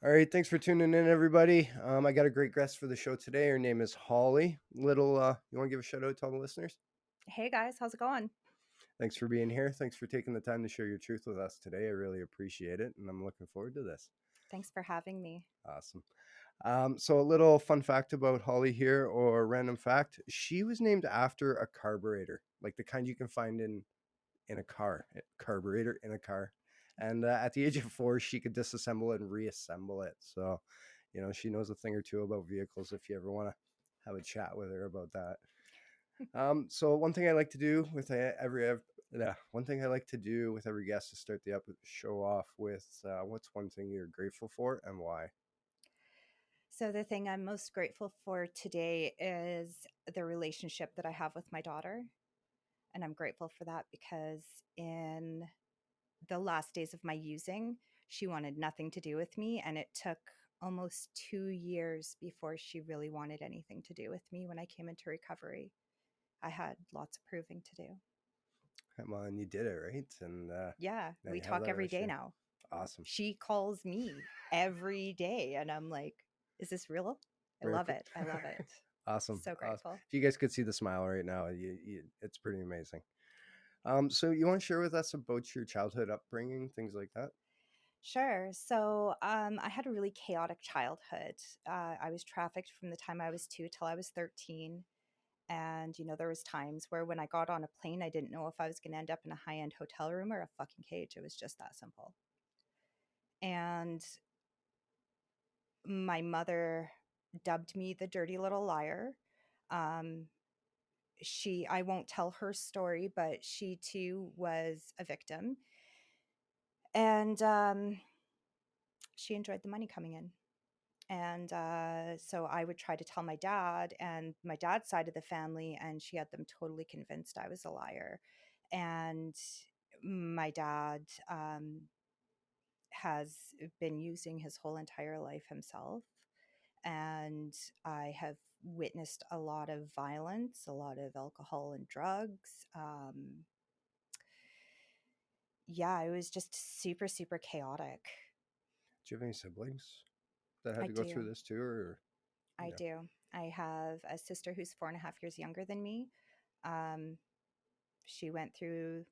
All right, thanks for tuning in, everybody. I got a great guest for the show today. Her name is Holly. You want to give a shout out to all the listeners? Hey guys, how's it going? Thanks for being here. Thanks for taking the time to share your truth with us today. I really appreciate it, and I'm looking forward to this. Thanks for having me. Awesome. So a little fun fact about Holly here, or random fact: she was named after a carburetor, like the kind you can find in a car, carburetor in a car. And at the age of 4, she could disassemble it and reassemble it. So, she knows a thing or two about vehicles if you ever want to have a chat with her about that. So one thing I like to do with one thing I like to do with every guest is start the show off with what's one thing you're grateful for and why. So, the thing I'm most grateful for today is the relationship that I have with my daughter. And I'm grateful for that because in the last days of my using, she wanted nothing to do with me. And it took almost 2 years before she really wanted anything to do with me when I came into recovery. I had lots of proving to do. Come on, you did it, right? And Yeah, now we you have talk that every day relationship. now. Awesome. She calls me every day, and I'm like, is this real? I Very love cool. it. I love it. Awesome. So Awesome. grateful. If you guys could see the smile right now, it's pretty amazing. So you want to share with us about your childhood upbringing, things like that? Sure. So I had a really chaotic childhood. I was trafficked from the time I was 2 till I was 13. And, there was times where when I got on a plane, I didn't know if I was going to end up in a high-end hotel room or a fucking cage. It was just that simple. And my mother dubbed me the dirty little liar. Um, I won't tell her story, but she too was a victim. And she enjoyed the money coming in. And so I would try to tell my dad and my dad's side of the family, and she had them totally convinced I was a liar. And my dad has been using his whole entire life himself. And I have witnessed a lot of violence, a lot of alcohol and drugs. Yeah, it was just super, super chaotic. Do you have any siblings that had I to go through do. this too, or I yeah? do. I have a sister who's 4.5 years younger than me. Um, she went through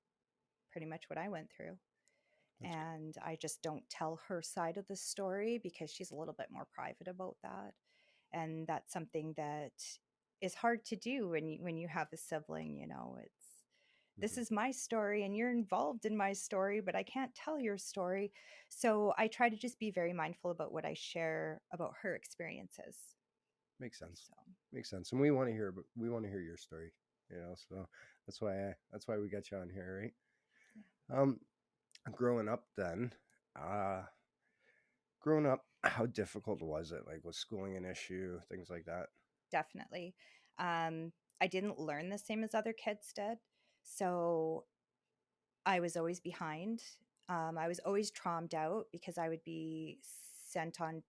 pretty much what I went through. That's And I just don't tell her side of the story because she's a little bit more private about that. And that's something that is hard to do when you have a sibling. It's this mm-hmm. is my story and you're involved in my story, but I can't tell your story. So I try to just be very mindful about what I share about her experiences. Makes sense. So Makes sense. And we want to hear your story. So that's why we got you on here, right? Um, growing up then, uh, how difficult was it? Like, was schooling an issue? Things like that. definitely. I didn't learn the same as other kids did. So I was always behind. I was always trommed out because I would be sent on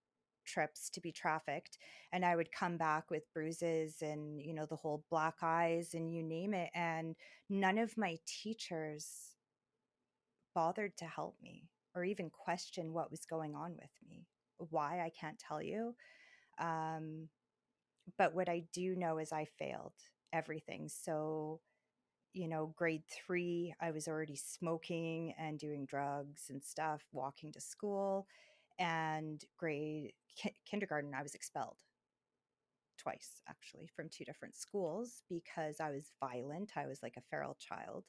trips to be trafficked, and I would come back with bruises and, the whole black eyes and you name it. And none of my teachers bothered to help me or even question what was going on with me. Why, I can't tell you. Um, but what I do know is I failed everything. So, grade 3, I was already smoking and doing drugs and stuff, walking to school. And kindergarten, I was expelled twice, actually, from 2 different schools because I was violent. I was like a feral child.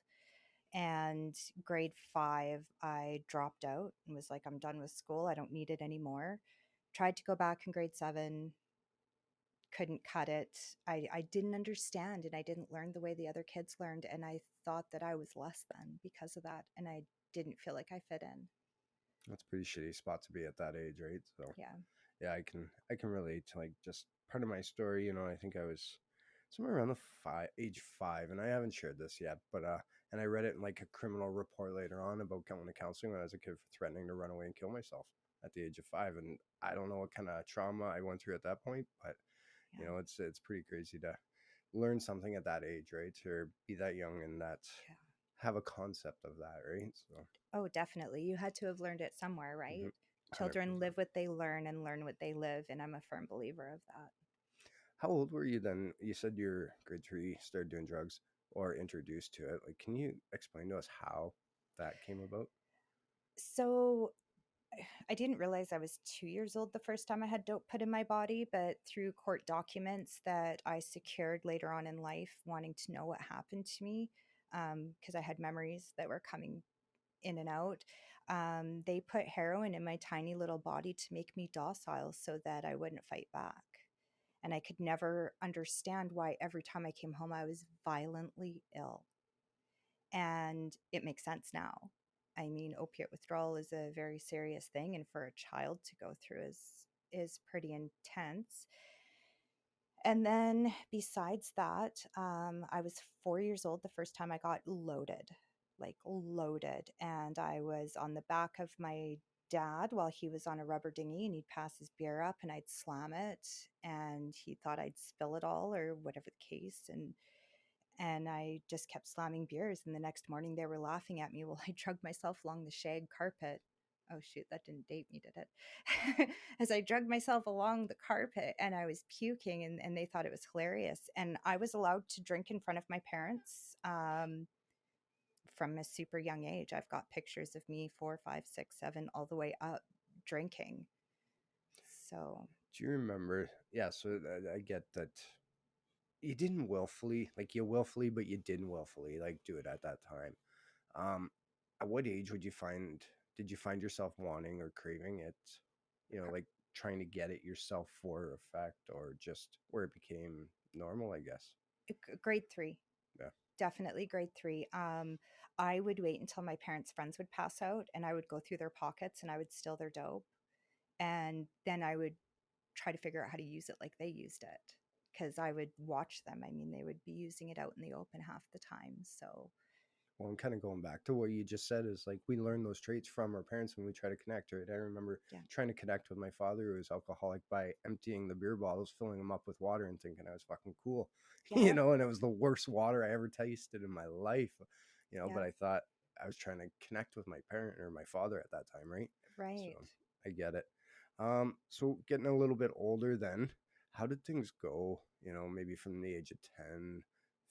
And grade 5, I dropped out and was like, I'm done with school. I don't need it anymore. Tried to go back in grade 7, couldn't cut it. I didn't understand and I didn't learn the way the other kids learned. And I thought that I was less than because of that. And I didn't feel like I fit in. That's a pretty shitty spot to be at that age, right? So Yeah. yeah, I can relate to like just part of my story. I think I was somewhere around the age 5, and I haven't shared this yet, but and I read it in like a criminal report later on about going to counseling when I was a kid for threatening to run away and kill myself at the age of 5, and I don't know what kind of trauma I went through at that point, but Yeah. it's pretty crazy to learn something at that age, right? Or be that young and that Yeah. have a concept of that, right? So Oh, definitely. You had to have learned it somewhere, mhm. right? Children 100%. live what they learn and learn what they live, and I'm a firm believer of that. How old were you then? You said you're grade three, started doing drugs or introduced to it. Like, can you explain to us how that came about? So I didn't realize I was 2 years old the first time I had dope put in my body, but through court documents that I secured later on in life, wanting to know what happened to me, because I had memories that were coming in and out. They put heroin in my tiny little body to make me docile so that I wouldn't fight back. And I could never understand why every time I came home, I was violently ill. And it makes sense now. I mean, opiate withdrawal is a very serious thing, and for a child to go through is pretty intense. And then besides that, I was 4 years old the first time I got loaded, like loaded. And I was on the back of my dad while he was on a rubber dinghy, and he'd pass his beer up and I'd slam it, and he thought I'd spill it all or whatever the case. And I just kept slamming beers. And the next morning they were laughing at me while I drugged myself along the shag carpet. Oh, shoot, that didn't date me, did it? As I drugged myself along the carpet and I was puking, and they thought it was hilarious. And I was allowed to drink in front of my parents from a super young age. I've got pictures of me 4, 5, 6, 7, all the way up drinking. So, Do you remember? Yeah, so I get that you didn't willfully, like you willfully, but you didn't willfully like do it at that time. Um, at what age did you find yourself wanting or craving it? You know, like trying to get it yourself for effect, or just where it became normal, I guess. grade three. Yeah. Definitely grade three. I would wait until my parents' friends would pass out and I would go through their pockets and I would steal their dope. And then I would try to figure out how to use it like they used it because I would watch them. I mean, they would be using it out in the open half the time. So, Well, I'm kind of going back to what you just said is like we learn those traits from our parents when we try to connect, right? I remember yeah, trying to connect with my father who was alcoholic by emptying the beer bottles, filling them up with water, and thinking I was fucking cool, yeah, and it was the worst water I ever tasted in my life, but yeah, I thought I was trying to connect with my parent or my father at that time, right? So right. I get it. So getting a little bit older then, how did things go, maybe from the age of 10,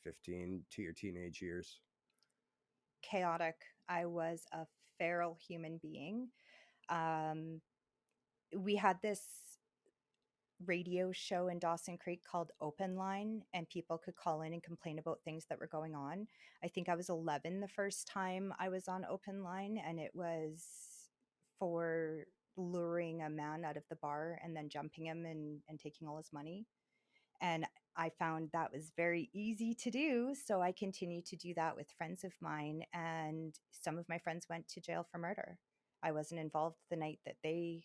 15 to your teenage years? Chaotic. I was a feral human being. Um, we had this radio show in Dawson Creek called Open Line, and people could call in and complain about things that were going on. I think I was 11 the first time I was on Open Line, and it was for luring a man out of the bar and then jumping him and taking all his money. And I found that was very easy to do. So I continued to do that with friends of mine, and some of my friends went to jail for murder. I wasn't involved the night that they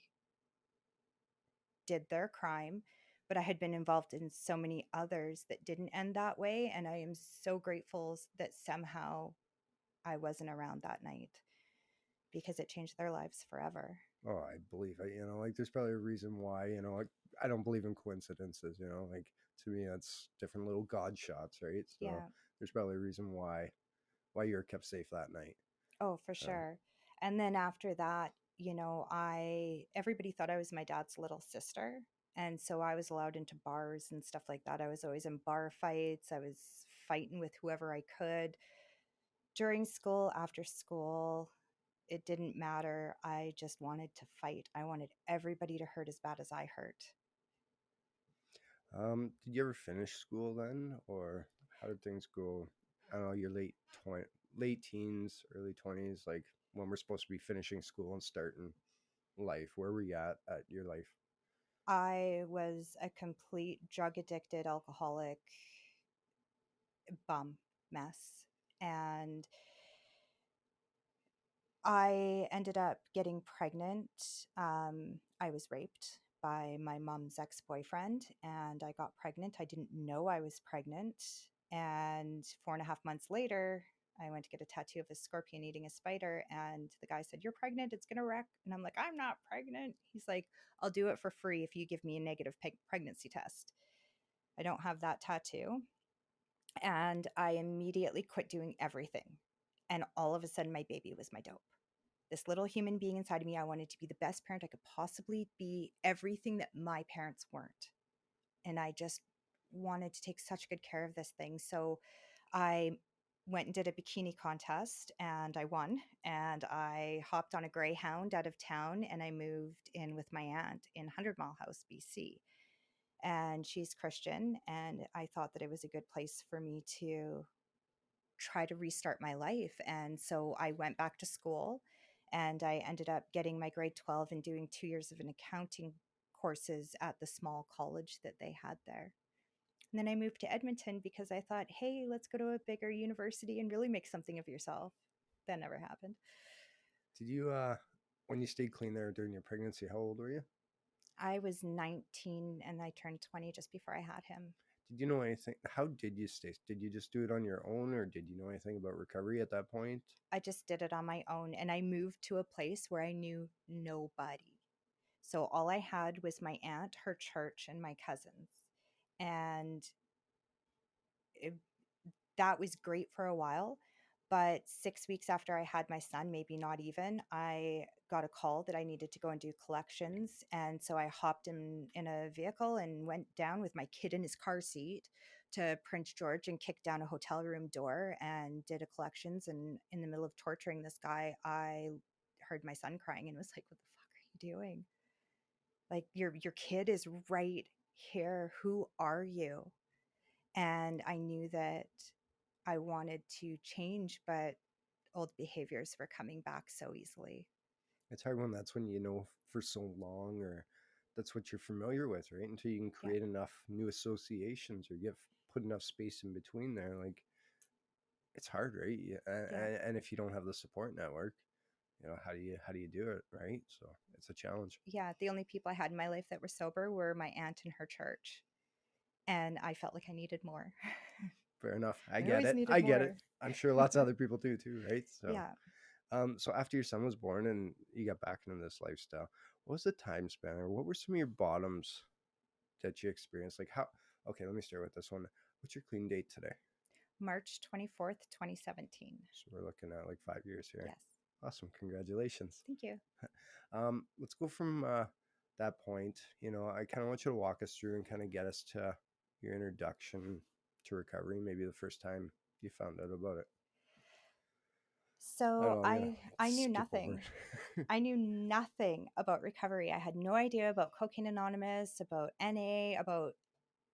did their crime, but I had been involved in so many others that didn't end that way. And I am so grateful that somehow I wasn't around that night because it changed their lives forever. Oh, I believe it. Like there's probably a reason why. Like I don't believe in coincidences. Like to me that's different little god shots, right? So Yeah. there's probably a reason why you're kept safe that night. Oh, for Um, sure. And then after that, everybody thought I was my dad's little sister. And so I was allowed into bars and stuff like that. I was always in bar fights. I was fighting with whoever I could during school, after school. It didn't matter. I just wanted to fight. I wanted everybody to hurt as bad as I hurt. did you ever finish school then, or how did things go? I don't know, your late teens, early 20s, like when we're supposed to be finishing school and starting life. Where were you at your life? I was a complete drug addicted alcoholic bum mess. And I ended up getting pregnant. I was raped by my mom's ex boyfriend, and I got pregnant. I didn't know I was pregnant. And 4.5 months later, I went to get a tattoo of a scorpion eating a spider. And the guy said, "You're pregnant. It's going to wreck." And I'm like, "I'm not pregnant." He's like, "I'll do it for free if you give me a negative pregnancy test." I don't have that tattoo. And I immediately quit doing everything. And all of a sudden, my baby was my dope. this little human being inside of me. I wanted to be the best parent I could possibly be, everything that my parents weren't. And I just wanted to take such good care of this thing. So I went and did a bikini contest and I won. And I hopped on a Greyhound out of town and I moved in with my aunt in 100 Mile House, BC. And she's Christian. And I thought that it was a good place for me to try to restart my life. And so I went back to school and I ended up getting my grade 12 and doing 2 years of an accounting courses at the small college that they had there. And then I moved to Edmonton because I thought, hey, let's go to a bigger university and really make something of yourself. That never happened. Did you when you stayed clean there during your pregnancy, how old were you? I was 19 and I turned 20 just before I had him. Did you know anything? How did you stay? Did you just do it on your own, or did you know anything about recovery at that point? I just did it on my own and I moved to a place where I knew nobody. So all I had was my aunt, her church, and my cousins. And it, that was great for a while. But 6 weeks after I had my son, maybe not even, I got a call that I needed to go and do collections. And so I hopped in a vehicle and went down with my kid in his car seat to Prince George and kicked down a hotel room door and did a collections. And in the middle of torturing this guy, I heard my son crying and was like, what the fuck are you doing? Like your kid is right here. Who are you? And I knew that I wanted to change, but old behaviors were coming back so easily. It's hard when that's when you know for so long, or that's what you're familiar with, right? Until you can Yeah. create enough new associations or get put enough space in between there, like it's hard, right? Yeah, Yeah. and if you don't have the support network, how do you do it, right? So it's a challenge. Yeah. The only people I had in my life that were sober were my aunt and her church. And I felt like I needed more. Fair enough. I I get always it. needed I get it. more. I'm sure lots of other people do too, right? So, Yeah. so after your son was born and you got back into this lifestyle, what was the time span, or what were some of your bottoms that you experienced? Like how? Okay, let me start with this one. What's your clean date today? March 24th, 2017. So we're looking at like 5 years here. Yes. Awesome, congratulations. Thank you. Let's go from that point. I kind of want you to walk us through and kind of get us to your introduction to recovery. Maybe the first time you found out about it. I So know I'm gonna I knew skip over nothing. it. I knew nothing about recovery. I had no idea about Cocaine Anonymous, about NA, about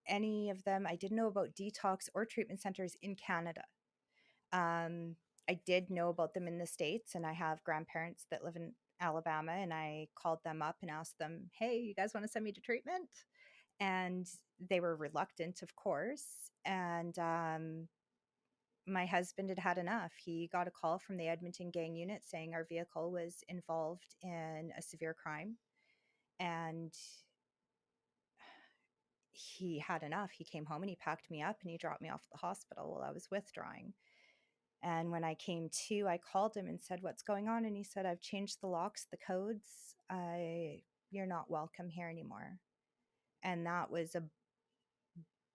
any of them. I didn't know about detox or treatment centers in Canada. Um, I did know about them in the States, and I have grandparents that live in Alabama, and I called them up and asked them, hey, you guys want to send me to treatment? And they were reluctant, of course. And my husband had had enough. He got a call from the Edmonton gang unit saying our vehicle was involved in a severe crime. And he had enough. He came home and he packed me up and he dropped me off at the hospital while I was withdrawing. And when I came to, I called him and said, what's going on? And he said, I've changed the locks, the codes. You're not welcome here anymore. And that was a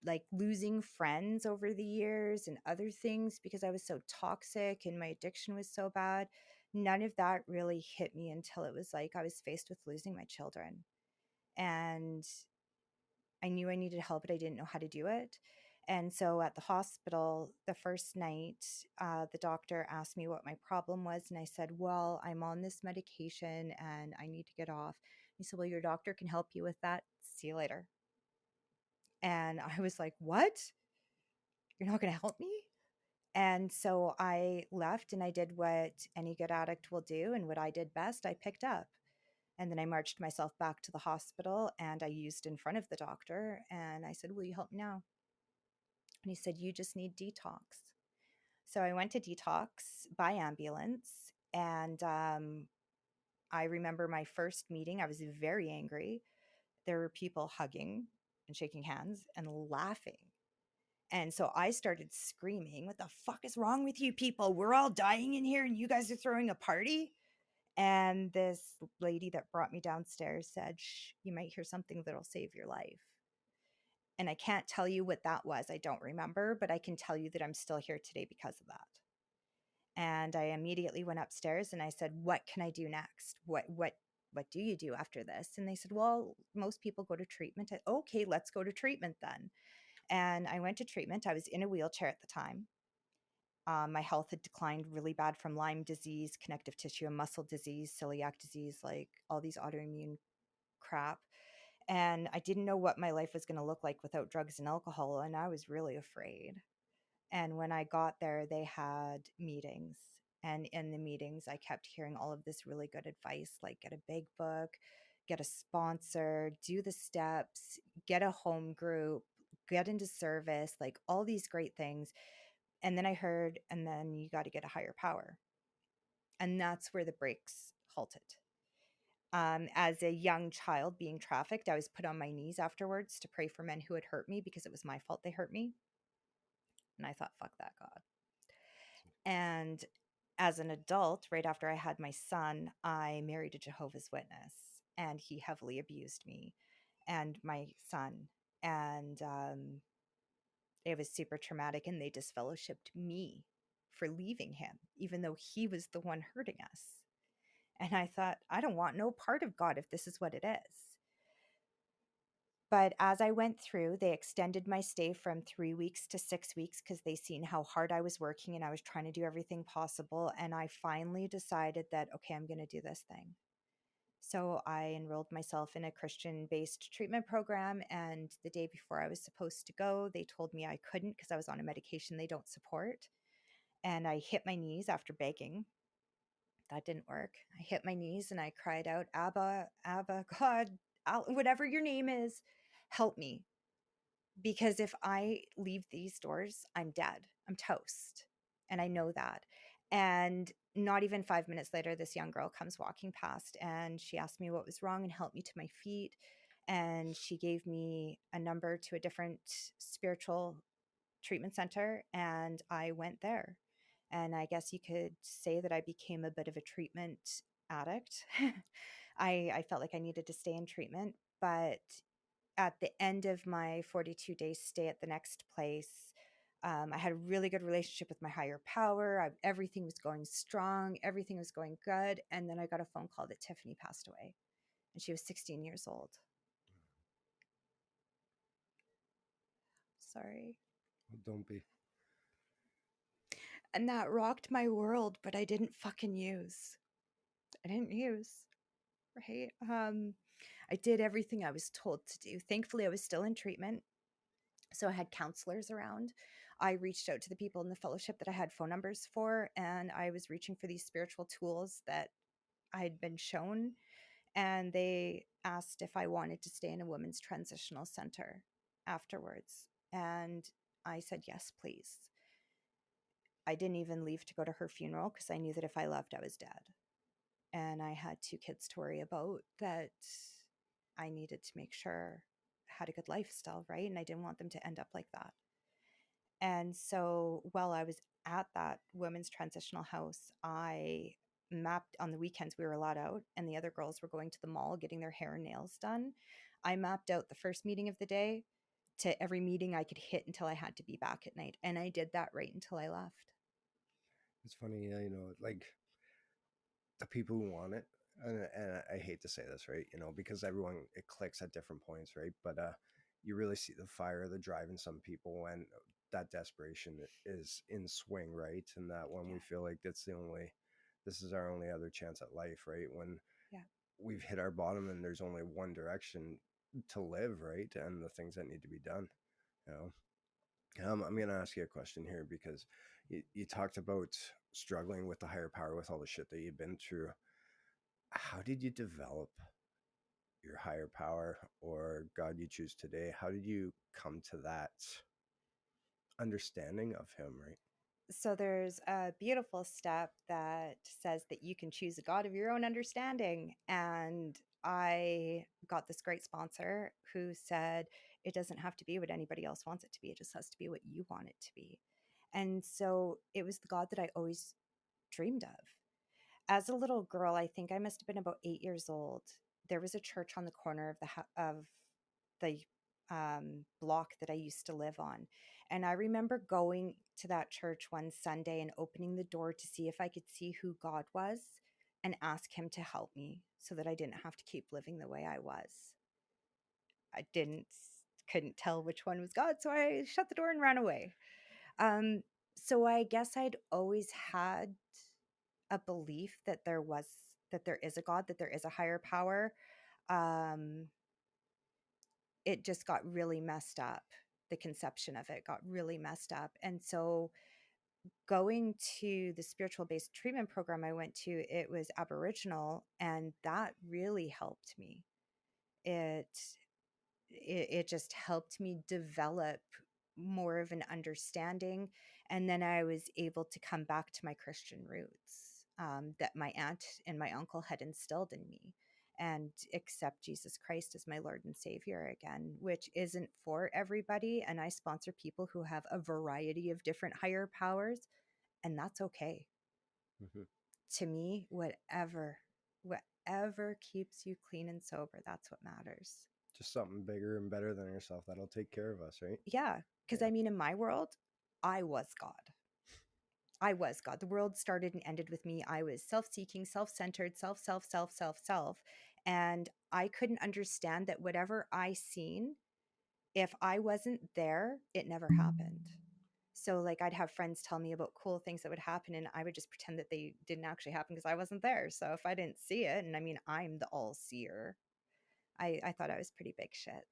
like losing friends over the years and other things because I was so toxic and my addiction was so bad. None of that really hit me until it was like I was faced with losing my children. And I knew I needed help, but I didn't know how to do it. And so at the hospital, the first night, the doctor asked me what my problem was. And I said, well, I'm on this medication and I need to get off. He said, well, your doctor can help you with that. See you later. And I was like, what? You're not going to help me? And so I left and I did what any good addict will do. And what I did best, I picked up. And then I marched myself back to the hospital and I used in front of the doctor. And I said, will you help me now? And he said, you just need detox. So I went to detox by ambulance. And I remember my first meeting, I was very angry. There were people hugging and shaking hands and laughing. And so I started screaming, what the fuck is wrong with you people? We're all dying in here and you guys are throwing a party. And this lady that brought me downstairs said, shh, you might hear something that'll save your life. And I can't tell you what that was. I don't remember, but I can tell you that I'm still here today because of that. And I immediately went upstairs and I said, "What can I do next? What do you do after this?" And they said, "Well, most people go to treatment." Okay, let's go to treatment then. And I went to treatment. I was in a wheelchair at the time. My health had declined really bad from Lyme disease, connective tissue and muscle disease, celiac disease, like all these autoimmune crap. And I didn't know what my life was going to look like without drugs and alcohol. And I was really afraid. And when I got there, they had meetings. And in the meetings, I kept hearing all of this really good advice, like get a big book, get a sponsor, do the steps, get a home group, get into service, like all these great things. And then I heard, and then you got to get a higher power. And that's where the brakes halted. As a young child being trafficked, I was put on my knees afterwards to pray for men who had hurt me because it was my fault they hurt me. And I thought, fuck that God. And as an adult, right after I had my son, I married a Jehovah's Witness and he heavily abused me and my son. And it was super traumatic. And they disfellowshipped me for leaving him, even though he was the one hurting us. And I thought, I don't want no part of God if this is what it is. But as I went through, they extended my stay from 3 weeks to 6 weeks because they seen how hard I was working and I was trying to do everything possible. And I finally decided that, okay, I'm going to do this thing. So I enrolled myself in a Christian based treatment program. And the day before I was supposed to go, they told me I couldn't because I was on a medication they don't support. And I hit my knees after begging. That didn't work. I hit my knees and I cried out, Abba, Abba, God, whatever your name is, help me. Because if I leave these doors, I'm dead. I'm toast. And I know that. And not even 5 minutes later, this young girl comes walking past and she asked me what was wrong and helped me to my feet. And she gave me a number to a different spiritual treatment center. And I went there. And I guess you could say that I became a bit of a treatment addict. I felt like I needed to stay in treatment. But at the end of my 42-day stay at the next place, I had a really good relationship with my higher power. Everything was going strong, everything was going good. And then I got a phone call that Tiffany passed away, and she was 16 years old. Sorry. Well, don't be. And that rocked my world, but I didn't fucking use. I didn't use, right? I did everything I was told to do. Thankfully, I was still in treatment. So I had counselors around. I reached out to the people in the fellowship that I had phone numbers for, and I was reaching for these spiritual tools that I had been shown. And they asked if I wanted to stay in a women's transitional center afterwards. And I said, yes, please. I didn't even leave to go to her funeral because I knew that if I left, I was dead. And I had 2 kids to worry about, that I needed to make sure I had a good lifestyle, right? And I didn't want them to end up like that. And so while I was at that women's transitional house, I mapped on the weekends we were allowed out, and the other girls were going to the mall getting their hair and nails done. I mapped out the first meeting of the day to every meeting I could hit until I had to be back at night. And I did that right until I left. It's funny, like the people who want it, and I hate to say this, right? Because everyone, it clicks at different points, right? But you really see the fire, the drive in some people, and that desperation is in swing, right? And that when we Yeah. feel like this is our only other chance at life, right? When Yeah. we've hit our bottom and there's only one direction to live, right? And the things that need to be done, you know. I'm going to ask you a question here because you talked about struggling with the higher power with all the shit that you've been through. How did you develop your higher power or God you choose today? How did you come to that understanding of him, right? So there's a beautiful step that says that you can choose a God of your own understanding. And I got this great sponsor who said it doesn't have to be what anybody else wants it to be. It just has to be what you want it to be. And so it was the God that I always dreamed of. As a little girl, I think I must have been about 8 years old. There was a church on the corner of the block that I used to live on. And I remember going to that church one Sunday and opening the door to see if I could see who God was and ask Him to help me so that I didn't have to keep living the way I was. I couldn't tell which one was God, so I shut the door and ran away. Um, so I guess I'd always had a belief that there is a God, that there is a higher power. Um, it just got really messed up. The conception of it got really messed up. And so going to the spiritual based treatment program I went to, it was Aboriginal, and that really helped me. It it just helped me develop more of an understanding. And then I was able to come back to my Christian roots, that my aunt and my uncle had instilled in me, and accept Jesus Christ as my Lord and Savior again, which isn't for everybody. And I sponsor people who have a variety of different higher powers, and that's okay. Mhm. To me, whatever keeps you clean and sober, that's what matters. Just something bigger and better than yourself that'll take care of us, right? Yeah, because Yeah. I mean, in my world, I was God. I was God. The world started and ended with me. I was self seeking, self centered, self. And I couldn't understand that whatever I seen, if I wasn't there, it never happened. So, like, I'd have friends tell me about cool things that would happen, and I would just pretend that they didn't actually happen because I wasn't there. So, if I didn't see it, and I mean, I'm the all seer, I thought I was pretty big shit.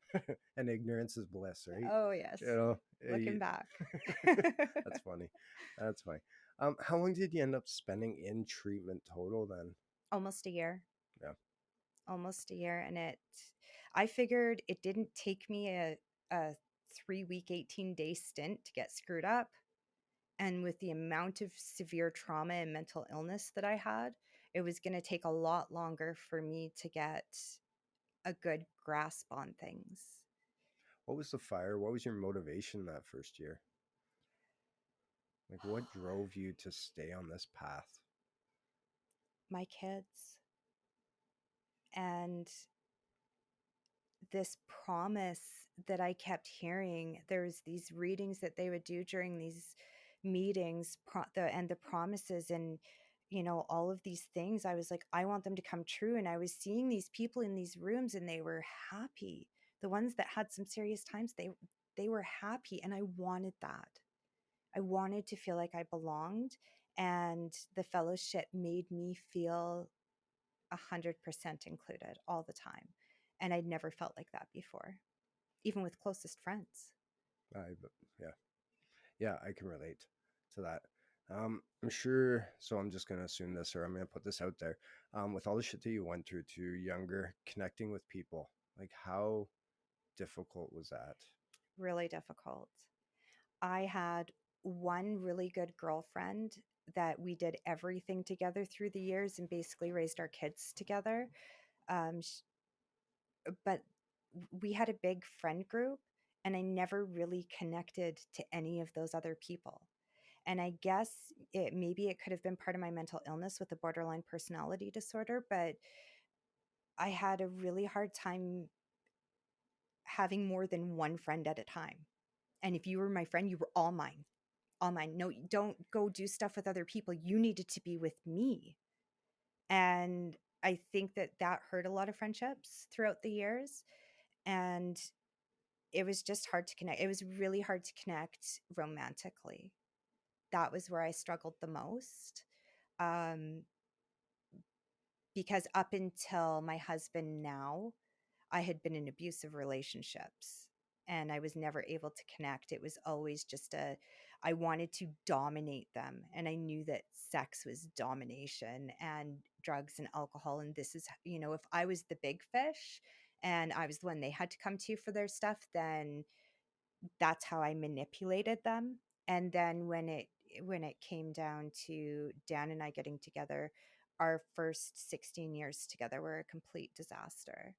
And ignorance is bliss, right? Oh, yes. You know, Looking back. that's funny. That's funny. How long did you end up spending in treatment total then? Almost a year. Yeah. Almost a year. And I figured it didn't take me a 3 week, 18-day stint to get screwed up. And with the amount of severe trauma and mental illness that I had, it was going to take a lot longer for me to get a good grasp on things. What was the fire? What was your motivation that first year? Like, what drove you to stay on this path? My kids and this promise that I kept hearing. There's these readings that they would do during these meetings, and the promises, and all of these things. I was like, I want them to come true. And I was seeing these people in these rooms, and they were happy. The ones that had some serious times, they were happy, and I wanted that. I wanted to feel like I belonged, and the fellowship made me feel 100% included all the time. And I'd never felt like that before, even with closest friends. Yeah, yeah, I can relate to that. I'm sure. So I'm just gonna assume this, or I'm gonna put this out there. With all the shit that you went through to younger, connecting with people, like how difficult was that? Really difficult. I had one really good girlfriend that we did everything together through the years and basically raised our kids together. Um, but we had a big friend group, and I never really connected to any of those other people. And I guess maybe it could have been part of my mental illness with the borderline personality disorder, but I had a really hard time having more than one friend at a time. And if you were my friend, you were all mine. All mine. No, don't go do stuff with other people. You needed to be with me. And I think that hurt a lot of friendships throughout the years. And it was just hard to connect. It was really hard to connect romantically. That was where I struggled the most. Um, because up until my husband now, I had been in abusive relationships, and I was never able to connect. It was always just I wanted to dominate them. And I knew that sex was domination, and drugs and alcohol. And this is, if I was the big fish and I was the one they had to come to for their stuff, then that's how I manipulated them. And then when it came down to Dan and I getting together, our first 16 years together were a complete disaster.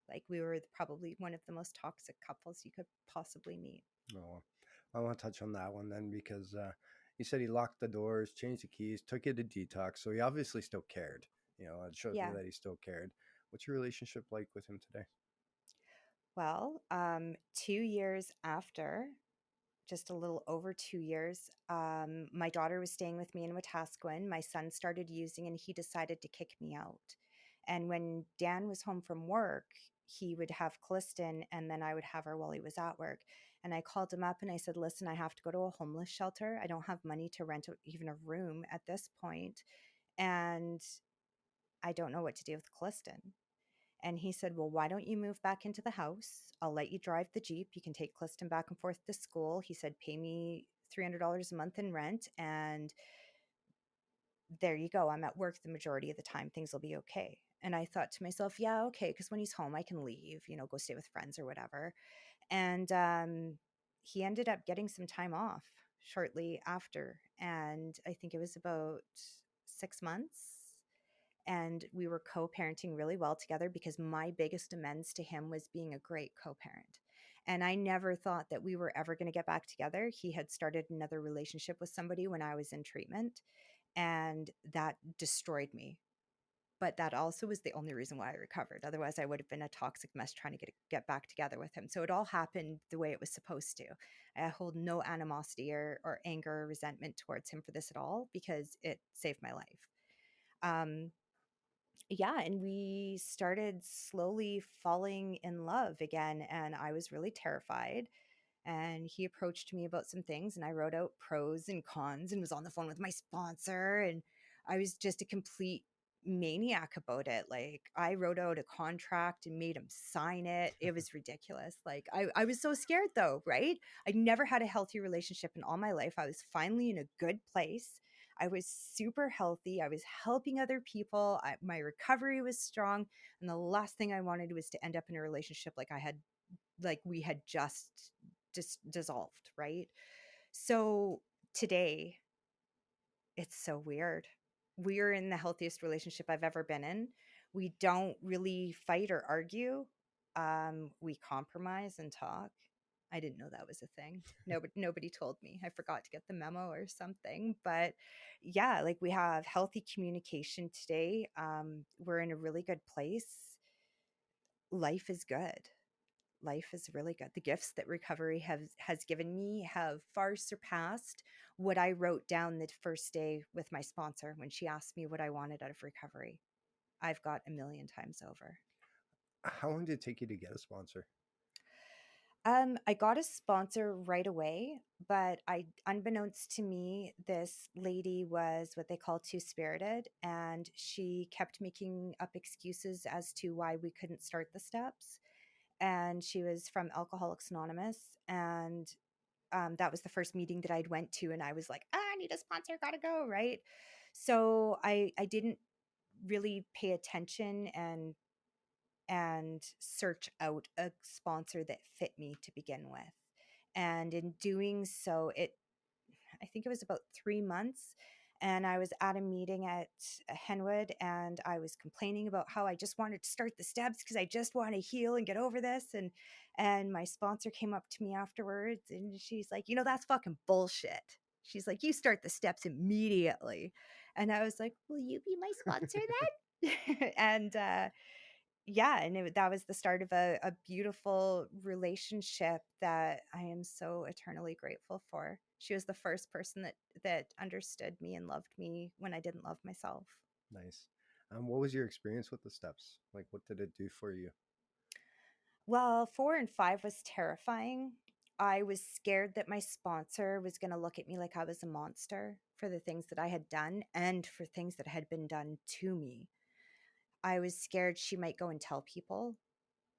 Like, we were probably one of the most toxic couples you could possibly meet. Oh, I want to touch on that one then because you said he locked the doors, changed the keys, took you to detox, so he obviously still cared. You know, it shows me Yeah. that he still cared. What's your relationship like with him today? Well, 2 years after, just a little over 2 years, my daughter was staying with me in Wetaskiwin. My son started using and he decided to kick me out. And when Dan was home from work, he would have Cliston and then I would have her while he was at work. And I called him up and I said, listen, I have to go to a homeless shelter. I don't have money to rent even a room at this point, and I don't know what to do with Cliston. And he said, well, why don't you move back into the house? I'll let you drive the Jeep. You can take Cliston back and forth to school. He said, pay me $300 a month in rent. And there you go. I'm at work the majority of the time. Things will be okay. And I thought to myself, yeah, okay. Because when he's home, I can leave, go stay with friends or whatever. And he ended up getting some time off shortly after. And I think it was about 6 months, and we were co-parenting really well together because my biggest amends to him was being a great co-parent. And I never thought that we were ever going to get back together. He had started another relationship with somebody when I was in treatment, and that destroyed me. But that also was the only reason why I recovered. Otherwise, I would have been a toxic mess trying to get back together with him. So it all happened the way it was supposed to. I hold no animosity or anger or resentment towards him for this at all because it saved my life. Um, yeah, and we started slowly falling in love again, and I was really terrified. And he approached me about some things, and I wrote out pros and cons and was on the phone with my sponsor, and I was just a complete maniac about it. Like, I wrote out a contract and made him sign it. It was ridiculous. Like, I was so scared though, right? I never had a healthy relationship in all my life. I was finally in a good place. I was super healthy. I was helping other people. My recovery was strong. And the last thing I wanted was to end up in a relationship like we had just dissolved, right? So today, it's so weird. We're in the healthiest relationship I've ever been in. We don't really fight or argue. We compromise and talk. I didn't know that was a thing. Nobody told me. I forgot to get the memo or something. But yeah, like we have healthy communication today. We're in a really good place. Life is good. Life is really good. The gifts that recovery has given me have far surpassed what I wrote down the first day with my sponsor when she asked me what I wanted out of recovery. I've got a million times over. How long did it take you to get a sponsor? I got a sponsor right away, but unbeknownst to me, this lady was what they call two spirited, and she kept making up excuses as to why we couldn't start the steps. And she was from Alcoholics Anonymous, and that was the first meeting that I'd went to, and I was like, I need a sponsor, gotta go, right? So I didn't really pay attention and search out a sponsor that fit me to begin with. And in doing so, I think it was about 3 months. And I was at a meeting at Henwood, and I was complaining about how I just wanted to start the steps because I just want to heal and get over this. And my sponsor came up to me afterwards, and she's like, that's fucking bullshit. She's like, you start the steps immediately. And I was like, will you be my sponsor then? And yeah, and that was the start of a beautiful relationship that I am so eternally grateful for. She was the first person that understood me and loved me when I didn't love myself. Nice. What was your experience with the steps? Like, what did it do for you? Well, 4 and 5 was terrifying. I was scared that my sponsor was going to look at me like I was a monster for the things that I had done and for things that had been done to me. I was scared she might go and tell people.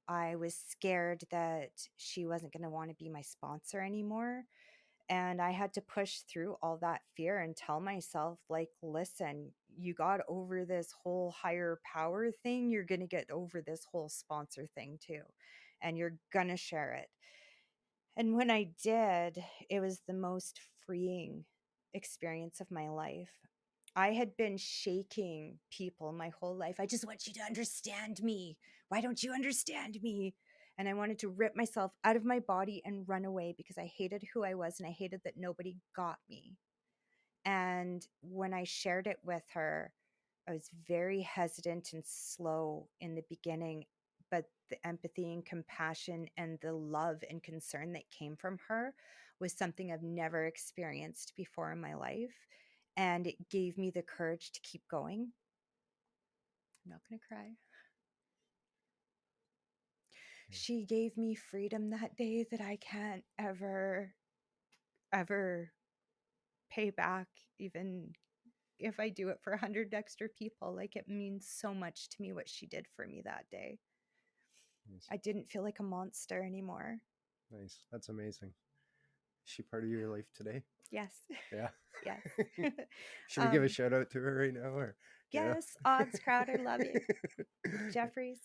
I was scared that she wasn't going to want to be my sponsor anymore. And I had to push through all that fear and tell myself, like, listen, you got over this whole higher power thing. You're going to get over this whole sponsor thing too. And you're going to share it. And when I did, it was the most freeing experience of my life. I had been shaking people my whole life. I just want you to understand me. Why don't you understand me? And I wanted to rip myself out of my body and run away because I hated who I was and I hated that nobody got me. And when I shared it with her, I was very hesitant and slow in the beginning, but the empathy and compassion and the love and concern that came from her was something I've never experienced before in my life. And it gave me the courage to keep going. I'm not going to cry. She gave me freedom that day that I can't ever pay back, even if I do it for 100 extra people. Like, it means so much to me what she did for me that day. Nice. I didn't feel like a monster anymore. Nice. That's amazing. Is she part of your life today? Yes. Yeah. Yes. Should we give a um, shout out to her right now, or yeah? yes, odds crowd, I love you. Jeffries,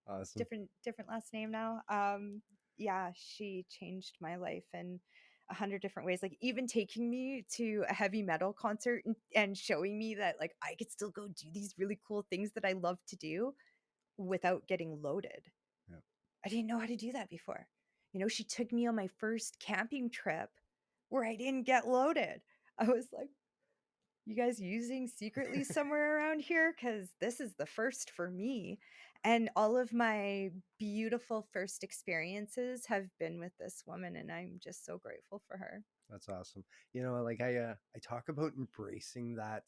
Awesome. different last name now. Yeah, she changed my life in 100 different ways. Like, even taking me to a heavy metal concert and showing me that, like, I could still go do these really cool things that I love to do without getting loaded. Yeah. I didn't know how to do that before. She took me on my first camping trip where I didn't get loaded. I was like, you guys using secretly somewhere around here? Because this is the first for me. And all of my beautiful first experiences have been with this woman, and I'm just so grateful for her. That's awesome. Like I talk about embracing that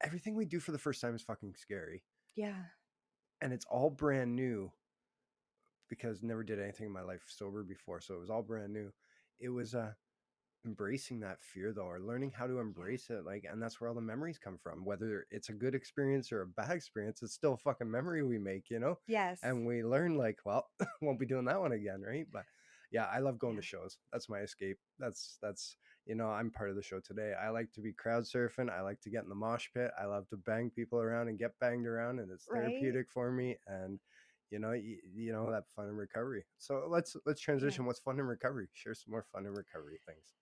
everything we do for the first time is fucking scary, Yeah. and it's all brand new because never did anything in my life sober before, so it was all brand new. It was embracing that fear though, or learning how to Yeah. embrace it, like, and that's where all the memories come from, whether it's a good experience or a bad experience. It's still a fucking memory we make. Yes. And we learn, like, well, won't be doing that one again, right? But yeah, I love going to Yeah. shows. That's my escape. That's I'm part of the show today. I like to be crowd surfing. I like to get in the mosh pit. I love to bang people around and get banged around, and it's Right? therapeutic for me. And that fun in recovery. So let's Yeah. transition. What's fun in recovery? Share some more fun in recovery things.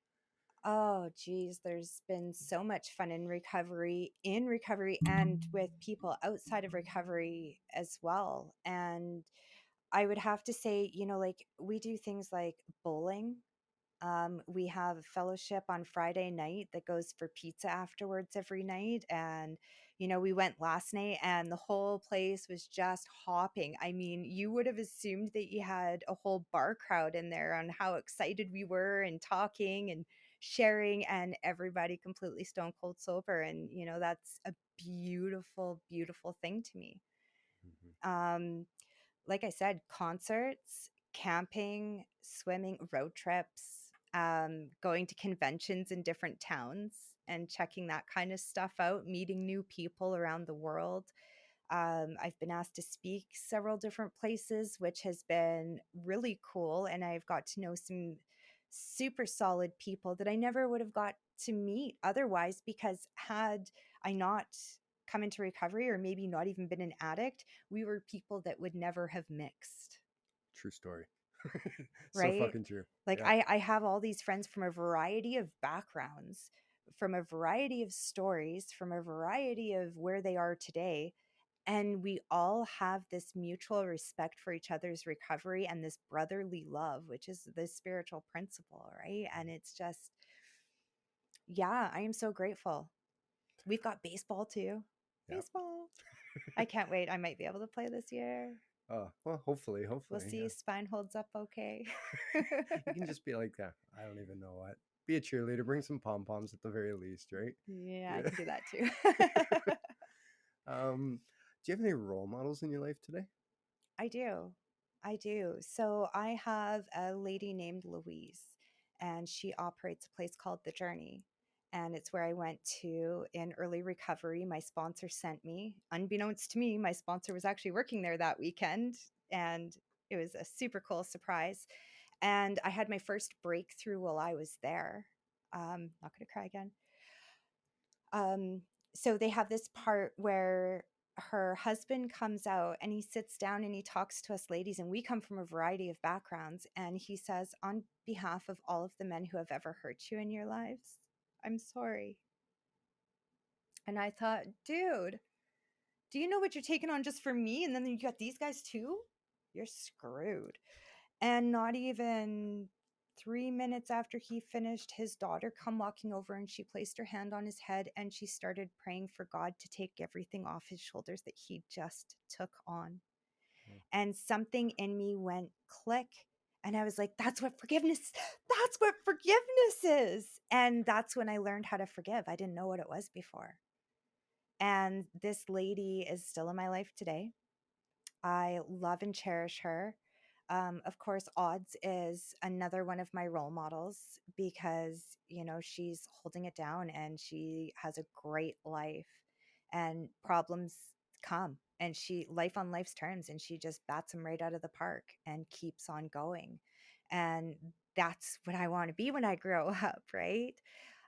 Oh, geez, there's been so much fun in recovery, and with people outside of recovery as well. And I would have to say, like, we do things like bowling. We have a fellowship on Friday night that goes for pizza afterwards every night. And, we went last night and the whole place was just hopping. I mean, you would have assumed that you had a whole bar crowd in there on how excited we were and talking and sharing, and everybody completely stone cold sober. And, that's a beautiful, beautiful thing to me. Mhm. Um, like I said, concerts, camping, swimming, road trips, going to conventions in different towns and checking that kind of stuff out, meeting new people around the world. I've been asked to speak several different places, which has been really cool. And I've got to know some super solid people that I never would have got to meet otherwise, because had I not come into recovery, or maybe not even been an addict, we were people that would never have mixed. True story. So Right? fucking true. Like, Yeah. I have all these friends from a variety of backgrounds, from a variety of stories, from a variety of where they are today. And we all have this mutual respect for each other's recovery and this brotherly love, which is the spiritual principle, right? And it's just, yeah, I am so grateful. We've got baseball too. Yeah. Baseball. I can't wait. I might be able to play this year. Oh, well, hopefully, We'll hopefully, see. yeah. Spine holds up okay. You can just be like, I don't even know what. Be a cheerleader, bring some pom poms at the very least, right? Yeah, I Yeah. can do that too. Do you have any role models in your life today? I do. I do. So I have a lady named Louise, and she operates a place called The Journey. And it's where I went to in early recovery. My sponsor sent me. Unbeknownst to me, my sponsor was actually working there that weekend. And it was a super cool surprise. And I had my first breakthrough while I was there. Not going to cry again. Um, so they have this part where her husband comes out and he sits down and he talks to us ladies, and we come from a variety of backgrounds. And he says, on behalf of all of the men who have ever hurt you in your lives, I'm sorry. And I thought, dude, do you know what you're taking on just for me? And then you got these guys too? You're screwed. And not even 3 minutes after he finished, his daughter come walking over and she placed her hand on his head and she started praying for God to take everything off his shoulders that he just took on. And something in me went click. And I was like, that's what forgiveness is. And that's when I learned how to forgive. I didn't know what it was before. And this lady is still in my life today. I love and cherish her. Of course, Odds is another one of my role models because, she's holding it down and she has a great life, and problems come and life on life's terms, and she just bats them right out of the park and keeps on going. And that's what I want to be when I grow up, right?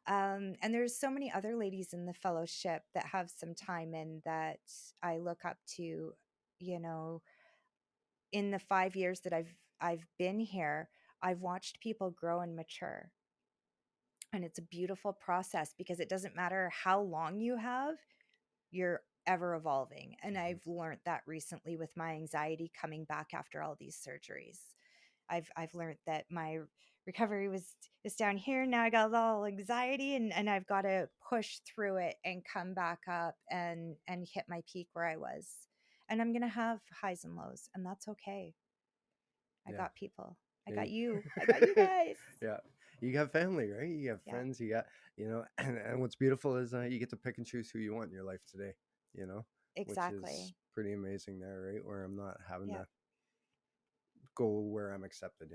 And there's so many other ladies in the fellowship that have some time in that I look up to, you know, in the 5 years that I've been here. I've watched people grow and mature. And it's a beautiful process because it doesn't matter how long you have, you're ever evolving. And Mhm. I've learned that recently with my anxiety coming back after all these surgeries. I've learned that my recovery is down here. Now I got a little anxiety, and I've got to push through it and come back up and hit my peak where I was. And I'm gonna have highs and lows, and that's okay. I Yeah. got people. I Yeah. got you. I got you guys. Yeah. You have family, right? You have Yeah, friends. You got, and what's beautiful is you get to pick and choose who you want in your life today, you know, which is exactly. pretty amazing there, right? Where I'm not having Yeah. to go where I'm accepted.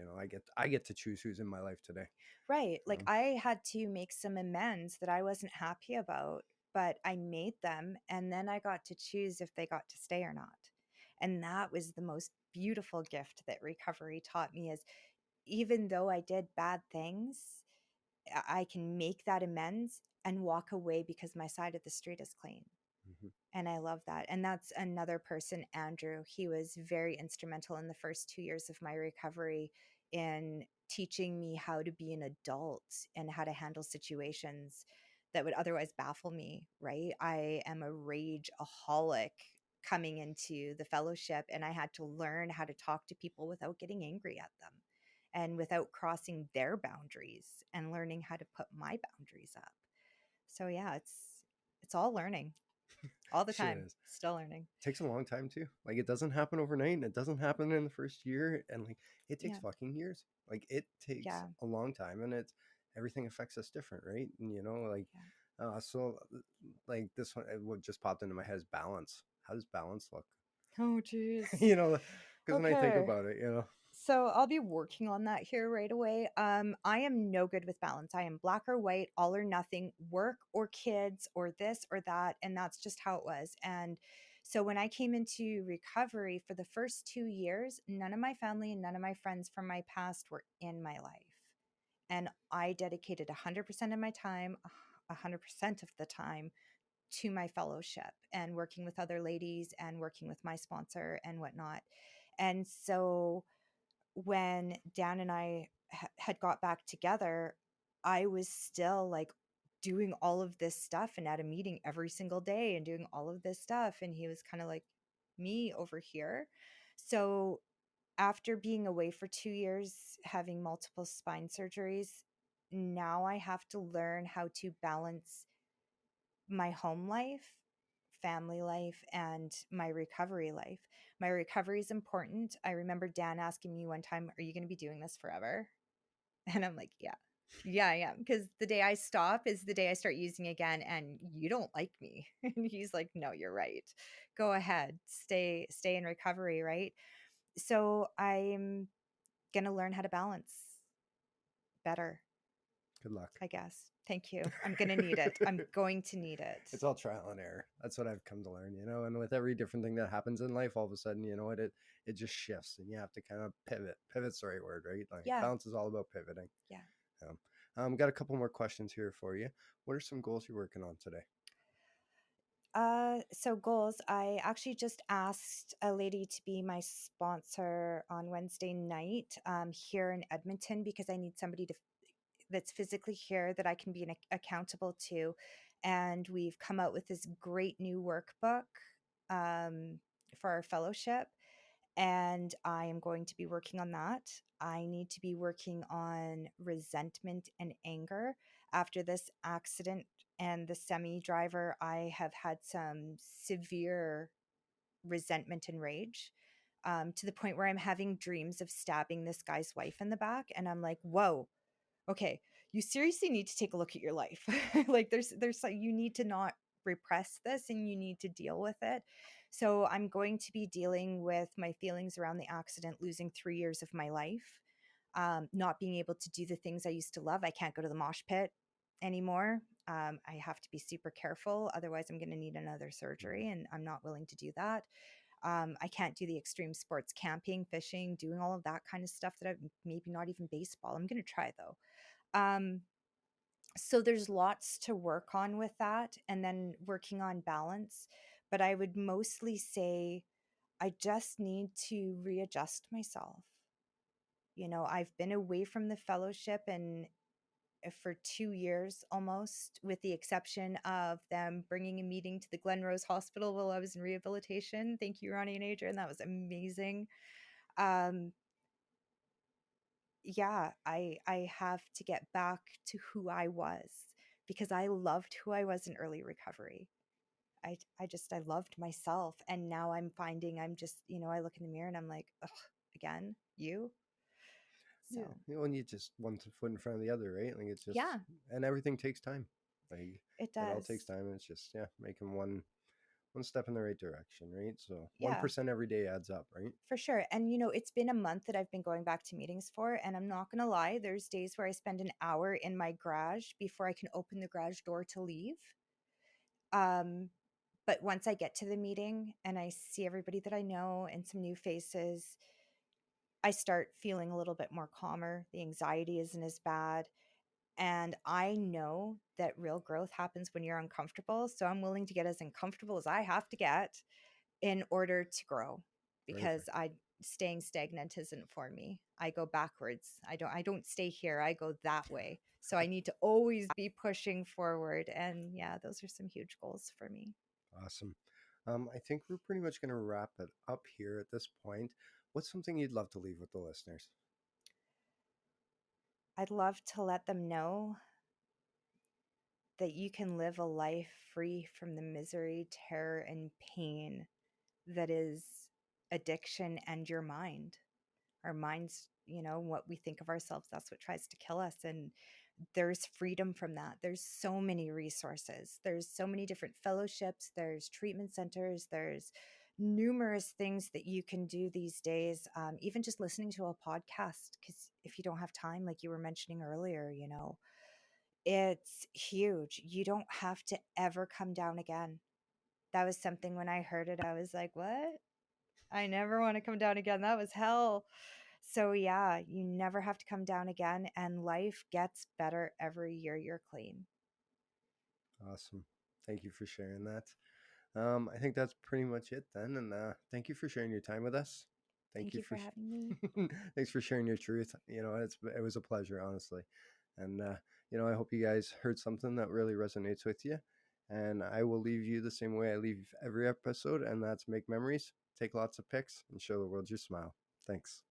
I get to choose who's in my life today. Right. Like Um, I had to make some amends that I wasn't happy about, but I made them, and then I got to choose if they got to stay or not. And that was the most beautiful gift that recovery taught me is even though I did bad things, I can make that amends and walk away because my side of the street is clean. mhm. And I love that. And that's another person, Andrew. He was very instrumental in the first 2 years of my recovery in teaching me how to be an adult and how to handle situations that would otherwise baffle me, right? I am a rageaholic coming into the fellowship, and I had to learn how to talk to people without getting angry at them and without crossing their boundaries, and learning how to put my boundaries up. So yeah, it's all learning all the Shit time, is still learning. takes a long time too. Like it doesn't happen overnight, and it doesn't happen in the first year, and like it takes Yeah, fucking years. Like it takes yeah, a long time, and it's everything affects us different, right? And like yeah. like this one, what just popped into my head is balance. How does balance look? Oh, jeez. you know, because when I think Okay. about it, So I'll be working on that here right away. I am no good with balance. I am black or white, all or nothing, work or kids or this or that, and that's just how it was. And so when I came into recovery for the first 2 years, none of my family and none of my friends from my past were in my life. And I dedicated 100% of my time, 100% of the time to my fellowship and working with other ladies and working with my sponsor and whatnot. And so when Dan and I had got back together, I was still like doing all of this stuff and at a meeting every single day and doing all of this stuff. And he was kind of like me over here. So after being away for 2 years, having multiple spine surgeries, now I have to learn how to balance my home life, family life, and my recovery life. My recovery is important. I remember Dan asking me one time, "Are you going to be doing this forever?" And I'm like, "Yeah. Yeah, I am. Because the day I stop is the day I start using again, and you don't like me." And he's like, "No, you're right. Go ahead. Stay in recovery, right?" So I'm gonna learn how to balance better, good luck. I guess. Thank you. I'm gonna need it. I'm going to need it. It's all trial and error. That's what I've come to learn, and with every different thing that happens in life, all of a sudden, it just shifts, and you have to kind of pivot. Pivot's the right word, right? Like Yeah. balance is all about pivoting. Yeah. Got a couple more questions here for you. What are some goals you're working on today? So goals. I actually just asked a lady to be my sponsor on Wednesday night here in Edmonton because I need somebody that's physically here that I can be accountable to. And we've come out with this great new workbook for our fellowship, and I am going to be working on that. I need to be working on resentment and anger. After this accident and the semi driver, I have had some severe resentment and rage. to the point where I'm having dreams of stabbing this guy's wife in the back. And I'm like, whoa, okay, you seriously need to take a look at your life. Like you need to not repress this and you need to deal with it. So I'm going to be dealing with my feelings around the accident, losing 3 years of my life, not being able to do the things I used to love. I can't go to the mosh pit anymore. I have to be super careful. Otherwise, I'm going to need another surgery, and I'm not willing to do that. I can't do the extreme sports, camping, fishing, doing all of that kind of stuff that I've maybe not even baseball. I'm going to try though. Um, so there's lots to work on with that and then working on balance. But I would mostly say I just need to readjust myself. I've been away from the fellowship and for 2 years almost, with the exception of them bringing a meeting to the Glen Rose Hospital while I was in rehabilitation. Thank you, Ronnie and Adrian. That was amazing. Um, yeah, I have to get back to who I was because I loved who I was in early recovery. I loved myself, and now I'm finding I'm just, I look in the mirror and I'm like, ugh, again, you. Yeah, So, and you just one foot in front of the other, right? Like it's just, yeah, and everything takes time. Like it it all takes does. time, and it's just making one step in the right direction, right? So one Yeah. percent every day adds up, right? For sure. And it's been a month that I've been going back to meetings for, and I'm not going to lie, there's days where I spend an hour in my garage before I can open the garage door to leave. Um, but once I get to the meeting and I see everybody that I know and some new faces, I start feeling a little bit more calmer. The anxiety isn't as bad. And I know that real growth happens when you're uncomfortable. So I'm willing to get as uncomfortable as I have to get in order to grow, because Perfect. I staying stagnant isn't for me. I go backwards. I don't stay here. I go that way. So I need to always be pushing forward, and yeah, those are some huge goals for me. Awesome. I think we're pretty much going to wrap it up here at this point. What's something you'd love to leave with the listeners? I'd love to let them know that you can live a life free from the misery, terror, and pain that is addiction and your mind. Our minds, what we think of ourselves, that's what tries to kill us. And there's freedom from that. There's so many resources. There's so many different fellowships. There's treatment centers. There's numerous things that you can do these days. Even just listening to a podcast, because if you don't have time, like you were mentioning earlier, it's huge. You don't have to ever come down again. That was something when I heard it, I was like, what? I never want to come down again. That was hell. So, yeah, you never have to come down again, and life gets better every year you're clean. Awesome. Thank you for sharing that. I think that's pretty much it then. And thank you for sharing your time with us. Thank Thank you you for having me. thanks for sharing your truth. It was a pleasure, honestly. And I hope you guys heard something that really resonates with you. And I will leave you the same way I leave every episode, and that's make memories, take lots of pics, and show the world your smile. Thanks.